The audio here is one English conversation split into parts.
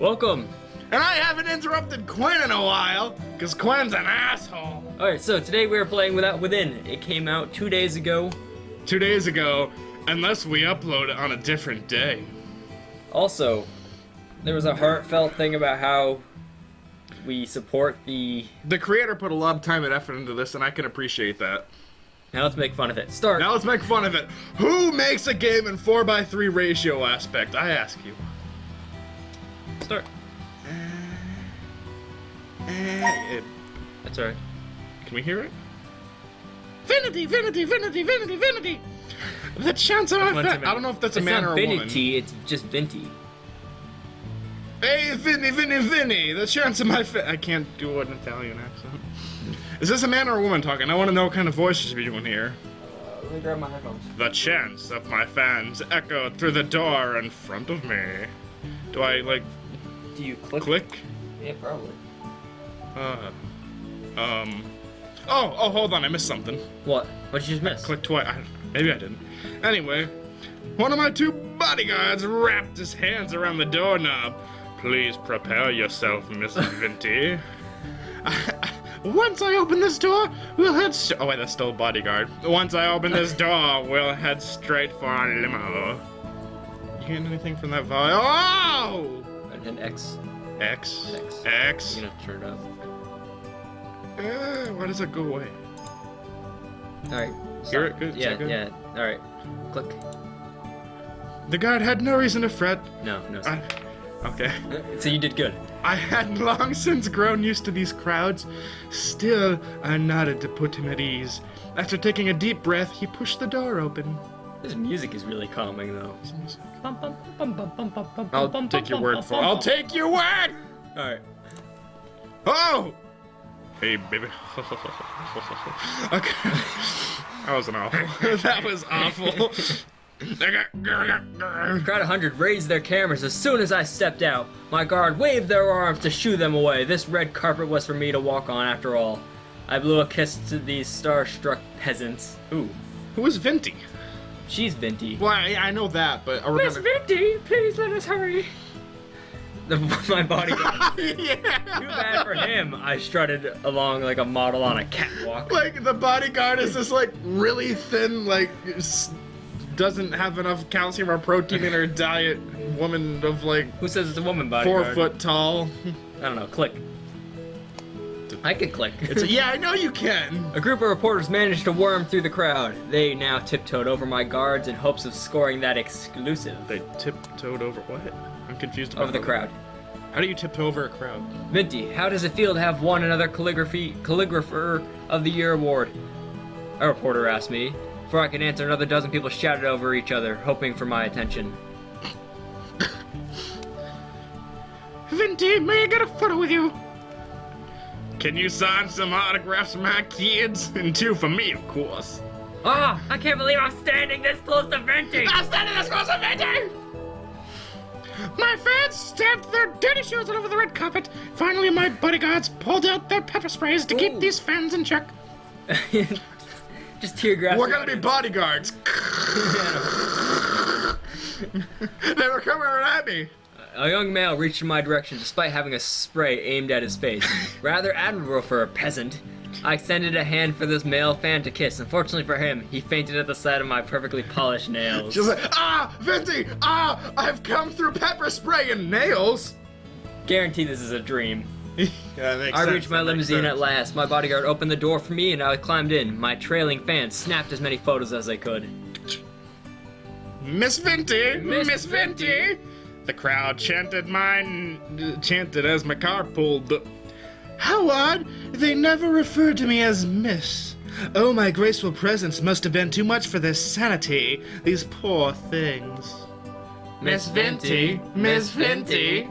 Welcome. And I haven't interrupted Quinn in a while, because Quinn's an asshole. Alright, so today we are playing Within. It came out 2 days ago. 2 days ago, unless we upload it on a different day. Also, there was a heartfelt thing about how we support the... The creator put a lot of time and effort into this, and I can appreciate that. Now let's make fun of it. Start. Now let's make fun of it. Who makes a game in 4:3 ratio aspect? I ask you. Start. That's alright. Can we hear it? Vinity, Vinity, Vinity, Vinity, Vinity! The chance of my I don't know if that's a man or a woman. It's not Vinty, it's just Vinty. Hey, Vinny, Vinny, Vinny! The chance of my I can't do an Italian accent. Is this a man or a woman talking? I want to know what kind of voices we're doing here. Let me grab my headphones. The chants of my fans echoed through the door in front of me. Do I, like... Do you click? Click? Yeah, probably. Oh, hold on, I missed something. What? What did you just miss? Click twice. Maybe I didn't. Anyway, one of my two bodyguards wrapped his hands around the doorknob. Please prepare yourself, Miss Vinty. Once I open this door, we'll head oh wait, that's still a bodyguard. Once I open this door, we'll head straight for our limo. You getting anything from that volume? Oh! An X. X. X. X. You're gonna turn it up. Why does it go away? Alright. Hear it? Good? Yeah, good? yeah. Alright. Click. The guard had no reason to fret. No. Okay. So you did good. I had long since grown used to these crowds. Still, I nodded to put him at ease. After taking a deep breath, he pushed the door open. This music is really calming, though. I'll take your word for it. I'll take your word! Alright. Oh! Hey, baby. Okay. That wasn't awful. That was awful. Crowd 100 raised their cameras as soon as I stepped out. My guard waved their arms to shoo them away. This red carpet was for me to walk on after all. I blew a kiss to these starstruck peasants. Ooh. Who is Vinty? She's Vinty. Well, I know that, but... Miss Vinty, please let us hurry. My bodyguard. Yeah. Too bad for him. I strutted along like a model on a catwalk. Like, the bodyguard is this, like, really thin, like, doesn't have enough calcium or protein in her diet woman of, like... Who says it's a woman bodyguard? 4 foot tall. I don't know, click. I can click. Yeah, I know you can. A group of reporters managed to worm through the crowd. They now tiptoed over my guards in hopes of scoring that exclusive. They tiptoed over what? I'm confused about over the crowd. How do you tiptoe over a crowd? Vinty, how does it feel to have won another Calligrapher of the Year award? A reporter asked me. Before I could answer, another dozen people shouted over each other, hoping for my attention. Vinty, may I get a photo with you? Can you sign some autographs for my kids? And 2 for me, of course. Ah, I can't believe I'm standing this close to Vinty! I'm standing this close to Vinty! My fans stamped their dirty shoes all over the red carpet. Finally, my bodyguards pulled out their pepper sprays to keep these fans in check. Just tear gas. We're gonna be bodyguards. They were coming right at me. A young male reached in my direction despite having a spray aimed at his face. Rather admirable for a peasant. I extended a hand for this male fan to kiss. Unfortunately for him, he fainted at the sight of my perfectly polished nails. She was like, Vinty! I've come through pepper spray and nails! Guarantee this is a dream. Yeah, that makes sense. I reached my limousine at last. My bodyguard opened the door for me and I climbed in. My trailing fans snapped as many photos as they could. Miss Vinty! Miss Vinty! The crowd chanted as my car pulled up. How odd! They never referred to me as Miss. Oh, my graceful presence must have been too much for their sanity. These poor things. Miss Vinty! Miss Vinty!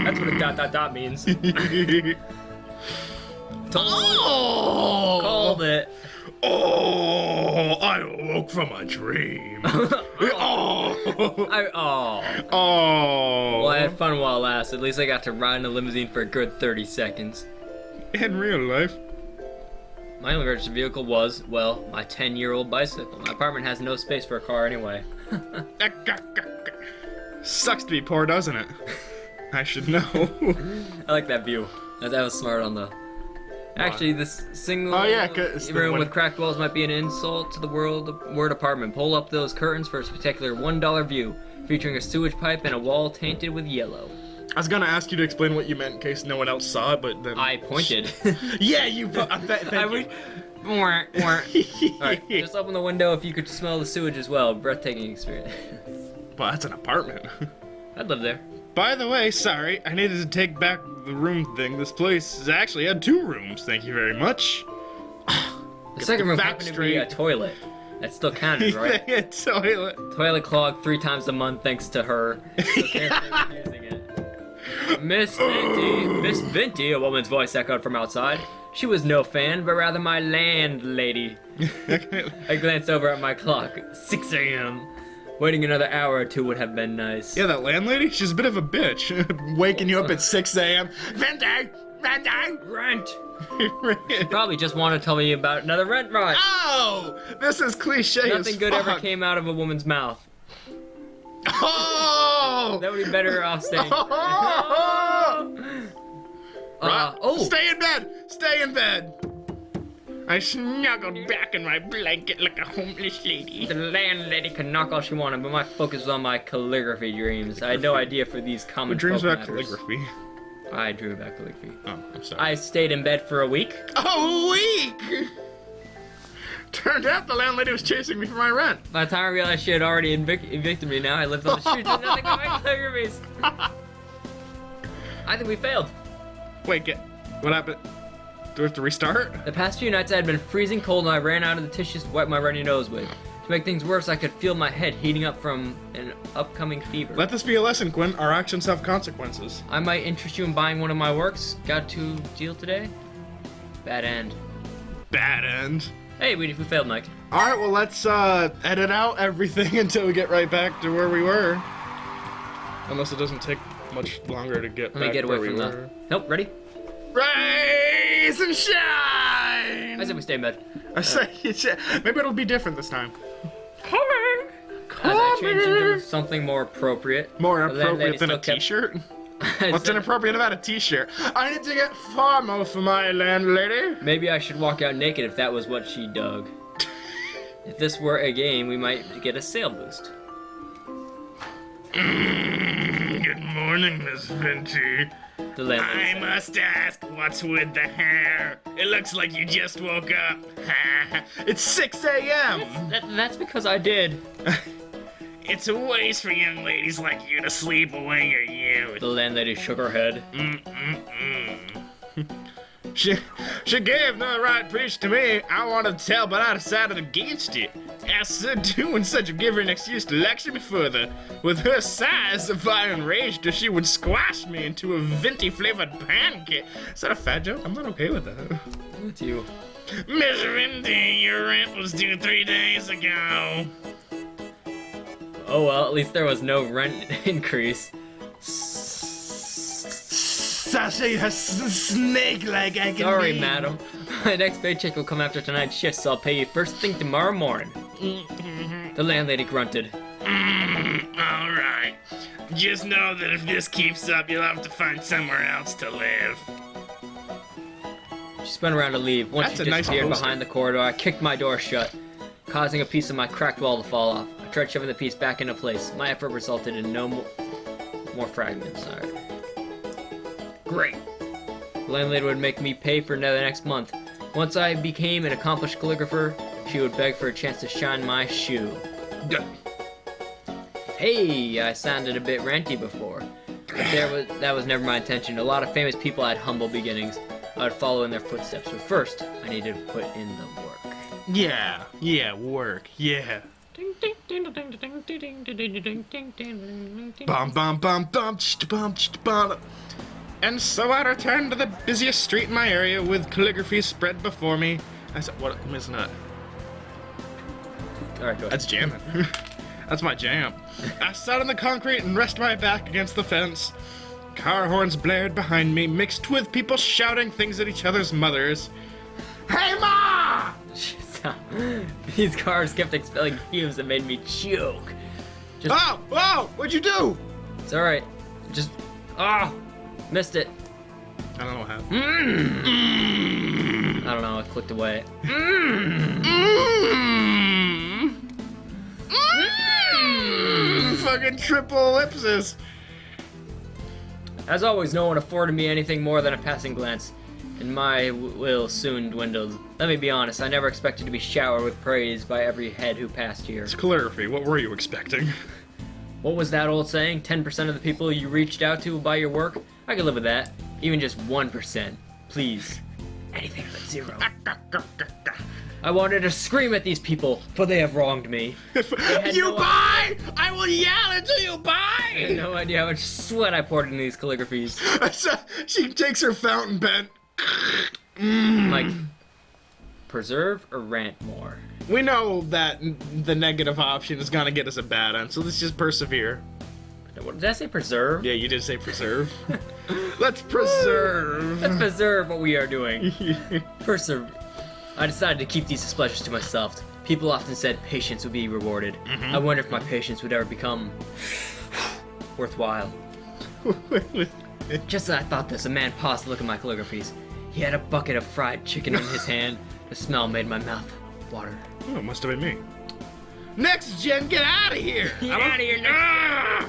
That's what a ... means. Called it. Oh, I awoke from a dream. Oh. Well, I had fun while it lasted. At least I got to ride in a limousine for a good 30 seconds. In real life. My only registered vehicle was, well, my 10-year-old bicycle. My apartment has no space for a car anyway. Sucks to be poor, doesn't it? I should know. I like that view. That was smart on the... Actually, this single room with cracked walls might be an insult to the word apartment. Pull up those curtains for a spectacular $1 view, featuring a sewage pipe and a wall tainted with yellow. I was gonna ask you to explain what you meant in case no one else saw it, but then... I pointed. Yeah, you... Thank you. Alright, just open the window if you could smell the sewage as well. Breathtaking experience. Well, that's an apartment. I'd live there. By the way, sorry, I needed to take back the room thing. This place actually had 2 rooms, thank you very much. The second room happened to be a toilet. That still counted, right? Yeah, toilet. Toilet clogged 3 times a month thanks to her. So carefully using it. Miss Vinty, a woman's voice echoed from outside. She was no fan, but rather my landlady. I glanced over at my clock. 6 a.m. Waiting another hour or 2 would have been nice. Yeah, that landlady, she's a bit of a bitch. Waking you up at 6 a.m. Vinty! Rent! She probably just wanted to tell me about another rent rise. Oh! This is cliche Nothing good ever came out of a woman's mouth. Oh! That would be better off staying. Stay in bed! Stay in bed! I snuggled back in my blanket like a homeless lady. The landlady could knock all she wanted, but my focus was on my calligraphy dreams. I had no idea for these common dreams folk about matters. calligraphy. I drew about calligraphy. Oh, I'm sorry. I stayed in bed for a week. A week! Turned out the landlady was chasing me for my rent. By the time I realized she had already evicted me, now I lived on the streets with nothing but my calligraphies. I think we failed. Wait, what happened? Do we have to restart? The past few nights I had been freezing cold and I ran out of the tissues to wipe my runny nose with. To make things worse, I could feel my head heating up from an upcoming fever. Let this be a lesson, Quinn. Our actions have consequences. I might interest you in buying one of my works. Got to deal today? Bad end. Bad end. Hey, we failed, Mike. Alright, well let's edit out everything until we get right back to where we were. Unless it doesn't take much longer to get back Let me get away where from we the... were. Nope, ready? Rise and shine! I said we stay in bed. I say, maybe it'll be different this time. Coming! As I changed into something more appropriate. More appropriate than a still kept- t-shirt? What's inappropriate about a t-shirt? I need to get formal for my landlady. Maybe I should walk out naked if that was what she dug. If this were a game, we might get a sale boost. Good morning, Miss Vinty. The landlady I said. must ask, what's with the hair? It looks like you just woke up. It's 6 a.m. That's because I did. It's a waste for young ladies like you to sleep away your youth. The landlady shook her head. She gave no right preach to me. I wanted to tell, but I decided against it. As to doing such would give her an excuse to lecture me further. With her size, if I enraged her, she would squash me into a Vinty flavored pancake. Is that a fat joke? I'm not okay with that. It's you. Miss Vinty, your rent was due 3 days ago. Oh well, at least there was no rent increase. Sasha has snake-like agony. Sorry, madam. My next paycheck will come after tonight's shift, so I'll pay you first thing tomorrow morning. The landlady grunted. Alright. Just know that if this keeps up, you'll have to find somewhere else to live. She spun around to leave. Once That's she a nice disappeared poster. behind the corridor, I kicked my door shut, causing a piece of my cracked wall to fall off. I tried shoving the piece back into place. My effort resulted in no more fragments. Alright. Great. The landlady would make me pay for the next month. Once I became an accomplished calligrapher, she would beg for a chance to shine my shoe. Hey, I sounded a bit ranty before. But that was never my intention. A lot of famous people had humble beginnings. I would follow in their footsteps. But first, I needed to put in the work. Yeah, work, yeah. Bum bum bum bum bum bum. And so I returned to the busiest street in my area with calligraphy spread before me. I said, what? I'm missing that. Alright, go ahead. That's jamming. That's my jam. I sat on the concrete and rested my back against the fence. Car horns blared behind me, mixed with people shouting things at each other's mothers. Hey, Ma! These cars kept expelling fumes that made me choke. Just, Oh! Oh! What'd you do? It's alright. Just... Oh! Missed it. I don't know what happened. I don't know, it clicked away. Fucking triple ellipsis. As always, no one afforded me anything more than a passing glance, and my will soon dwindled. Let me be honest, I never expected to be showered with praise by every head who passed here. It's calligraphy. What were you expecting? What was that old saying? 10% of the people you reached out to will buy your work? I could live with that. Even just 1%. Please. Anything but 0. I wanted to scream at these people, for they have wronged me. You buy! I will yell until you buy! I had no idea how much sweat I poured into these calligraphies. She takes her fountain pen. Like, preserve or rant more? We know that the negative option is gonna get us a bad end, so let's just persevere. What, did I say preserve? Yeah, you did say preserve. Let's preserve. Let's preserve what we are doing. Preserve. I decided to keep these displeasures to myself. People often said patience would be rewarded. I wonder if my patience would ever become worthwhile. Just as I thought this, a man paused to look at my calligraphies. He had a bucket of fried chicken in his hand. The smell made my mouth water. Oh, it must have been me. Next gen, get out of here! Get out of here now!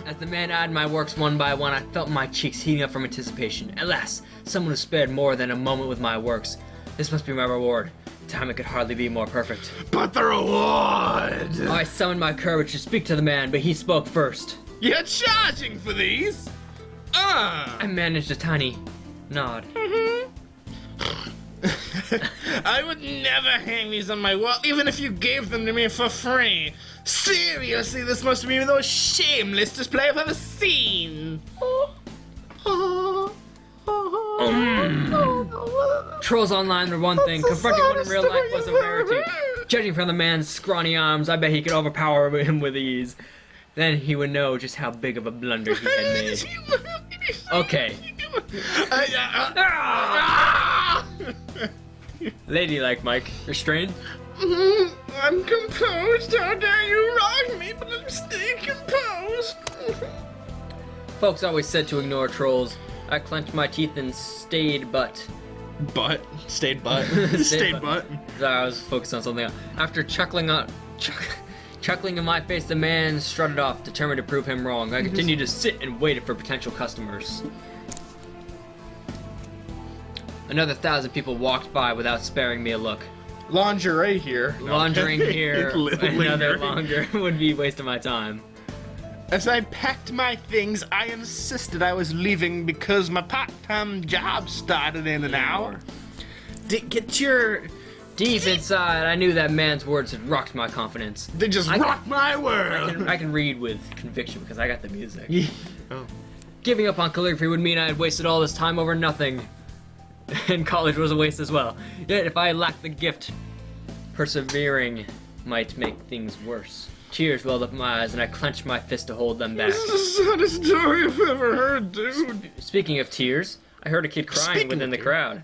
As the man eyed my works one by one, I felt my cheeks heating up from anticipation. At last, someone who spared more than a moment with my works. This must be my reward. Time it could hardly be more perfect. But the reward! I summoned my courage to speak to the man, but he spoke first. You're charging for these? I managed a tiny nod. I would never hang these on my wall, even if you gave them to me for free. Seriously, this must be the most shameless display I've ever seen. Trolls online were one thing, confronting one in real life was a rarity. Judging from the man's scrawny arms, I bet he could overpower him with ease. Then he would know just how big of a blunder he had made. Okay. Ladylike, Mike. Restrained? I'm composed. How dare you wrong me, but I'm staying composed. Folks always said to ignore trolls. I clenched my teeth and stayed butt. Butt? Stayed butt? Stayed butt? Sorry, I was focused on something else. After chuckling in my face, the man strutted off, determined to prove him wrong. I continued to sit and waited for potential customers. Another 1,000 people walked by without sparing me a look. Lingerie here. Laundering here, another Lingering. longer would be a waste of my time. As I packed my things, I insisted I was leaving because my part-time job started in an hour. Get your... Deep inside, I knew that man's words had rocked my confidence. They just rocked my world. I can read with conviction because I got the music. Oh. Giving up on calligraphy would mean I had wasted all this time over nothing. And college was a waste as well. Yet if I lacked the gift, persevering might make things worse. Tears welled up in my eyes and I clenched my fist to hold them back. This is the saddest story I've ever heard, dude. Speaking of tears, I heard a kid crying Speaking within of the tears. crowd.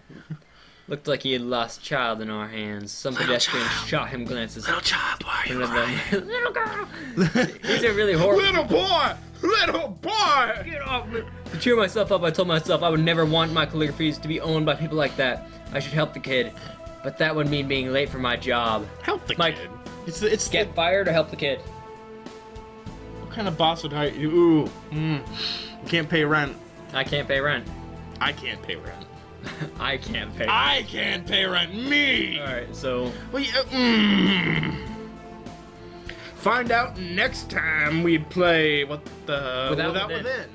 Looked like he had lost a child in our hands. Some pedestrian shot him glances. Little child, why are you crying? Little girl! These are really horrible. Little boy! Little boy! Get off me! To cheer myself up, I told myself I would never want my calligraphies to be owned by people like that. I should help the kid. But that would mean being late for my job. Help the Mike, kid. It's Get fired or help the kid? What kind of boss would hire you? Ooh. You can't pay rent. I can't pay rent. I can't pay rent. I can't pay rent. I can't pay rent. Me! Alright, so... Well, yeah, Find out next time we play what the Without Without Within. Within.